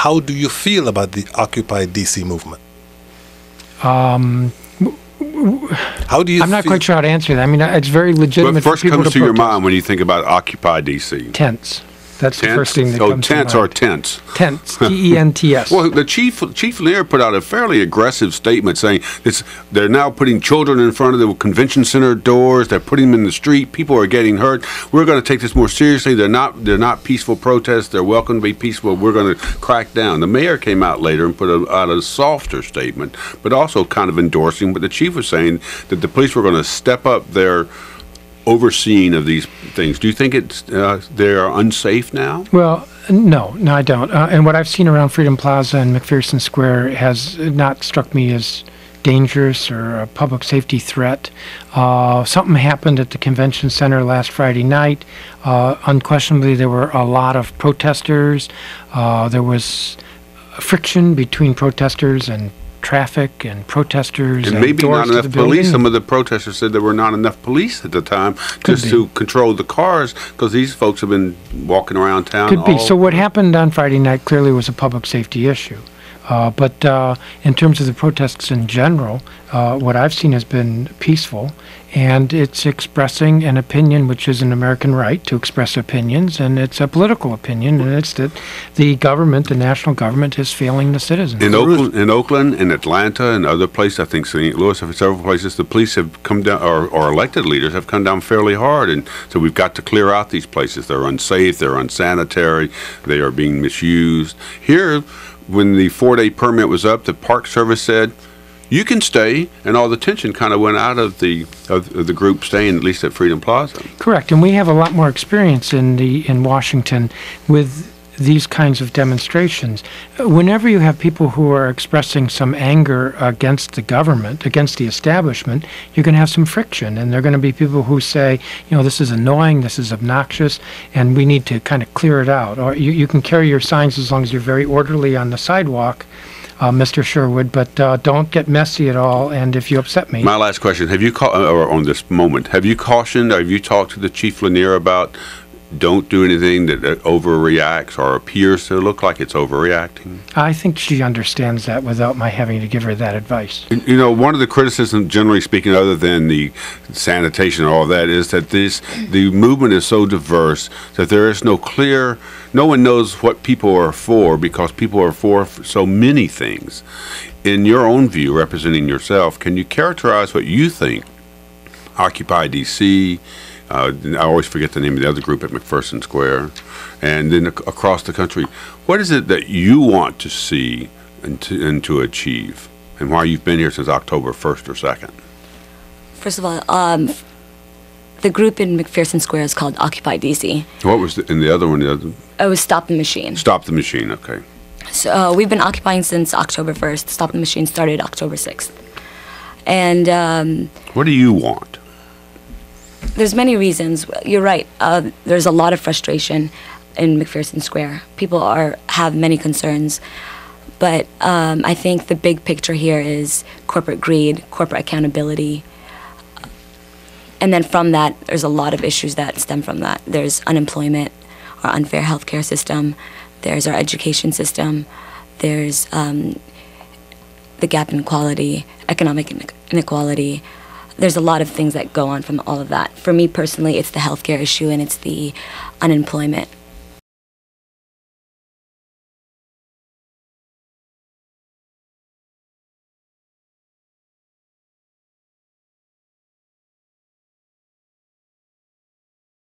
How do you feel about the Occupy DC movement? How do you I'm not quite sure how to answer that. I mean, it's very legitimate. What first for people comes to your mind when you think about Occupy DC? Tents. That's the Tents? first thing that comes to mind. Tents or tents? Tents. T-E-N-T-S. Well, the Chief Lanier put out a fairly aggressive statement saying they're now putting children in front of the convention center doors. They're putting them in the street. People are getting hurt. We're going to take this more seriously. They're not peaceful protests. They're welcome to be peaceful. We're going to crack down. The mayor came out later and put out a softer statement, but also kind of endorsing what the chief was saying, that the police were going to step up their overseeing of these things. Do you think they are unsafe now? Well, no, I don't. And what I've seen around Freedom Plaza and McPherson Square has not struck me as dangerous or a public safety threat. Something happened at the convention center last Friday night. Unquestionably, there were a lot of protesters. There was friction between protesters and traffic and protesters and maybe not enough police. Some of the protesters said there were not enough police at the time to control the cars, because these folks have been walking around town. Could be. So what happened on Friday night clearly was a public safety issue. But in terms of the protests in general, what I've seen has been peaceful, and it's expressing an opinion, which is an American right to express opinions, and it's a political opinion, and it's that the government, the national government, is failing the citizens. In Oakland, in Atlanta, and other places, I think St. Louis, several places, the police have come down, or elected leaders have come down fairly hard, and so we've got to clear out these places. They're unsafe, they're unsanitary, they are being misused. Here, when the 4-day permit was up, the Park Service said, you can stay, and all the tension kind of went out of the group staying, at least at Freedom Plaza. Correct, and we have a lot more experience in Washington with these kinds of demonstrations. Whenever you have people who are expressing some anger against the government, against the establishment, you're going to have some friction, and there are going to be people who say, this is annoying, this is obnoxious, and we need to kind of clear it out. Or you can carry your signs as long as you're very orderly on the sidewalk, Mr. Sherwood, but don't get messy at all, and if you upset me. My last question, have you on this moment, have you cautioned, or have you talked to the Chief Lanier about don't do anything that overreacts or appears to look like it's overreacting? I think she understands that without my having to give her that advice. One of the criticisms, generally speaking, other than the sanitation and all that, is that the movement is so diverse that there is no one knows what people are for, because people are for so many things. In your own view, representing yourself, can you characterize what you think Occupy DC, I always forget the name of the other group at McPherson Square, and then across the country, what is it that you want to see and to achieve, and why you've been here since October 1st or 2nd? First of all, the group in McPherson Square is called Occupy DC. What was in the other one? It was Stop the Machine. Stop the Machine, okay. So we've been occupying since October 1st. Stop the Machine started October 6th. And what do you want? There's many reasons. You're right. There's a lot of frustration in McPherson Square. People have many concerns. But I think the big picture here is corporate greed, corporate accountability. And then from that, there's a lot of issues that stem from that. There's unemployment, our unfair healthcare system. There's our education system. There's the gap in quality, economic inequality. There's a lot of things that go on from all of that. For me personally, it's the healthcare issue and it's the unemployment.